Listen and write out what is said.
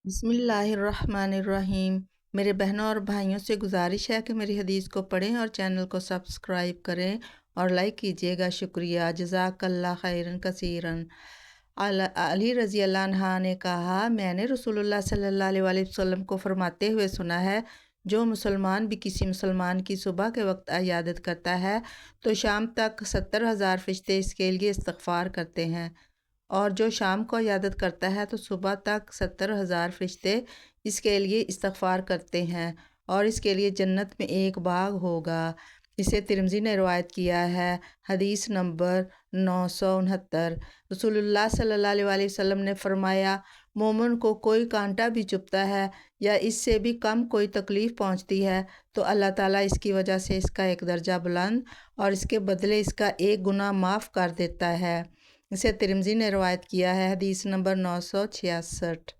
बिस्मिल्लाहिर्रहमानिर्रहीम। मेरे बहनों और भाइयों से गुजारिश है कि मेरी हदीस को पढ़ें और चैनल को सब्सक्राइब करें और लाइक कीजिएगा। शुक्रिया। जज़ाकल्लाह खैरन कसीरन। अली रज़ी अल्लाह अन्हा ने कहा, मैंने रसूलुल्लाह सल्लल्लाहु अलैहि वसल्लम को फरमाते हुए सुना है, जो मुसलमान भी किसी मुसलमान की सुबह के वक्त इयादत करता है तो शाम तक 70,000 फरिश्ते इसके लिए इस्तग़फ़ार करते हैं, और जो शाम को इयादत करता है तो सुबह तक 70,000 फरिश्ते इसके लिए इस्तग़फ़ार करते हैं और इसके लिए जन्नत में एक बाग होगा। इसे तिरमिज़ी ने रवायत किया है। हदीस नंबर 969। रसूलुल्लाह सल्लल्लाहु अलैहि वसल्लम ने फरमाया, मोमिन को कोई कांटा भी चुभता है या इससे भी कम कोई तकलीफ़ पहुंचती है तो अल्लाह ताला इसकी वजह से इसका एक दर्जा बुलंद और इसके बदले इसका एक गुनाह माफ़ कर देता है। इसे तिरमिज़ी ने रवायत किया है। हदीस नंबर 966।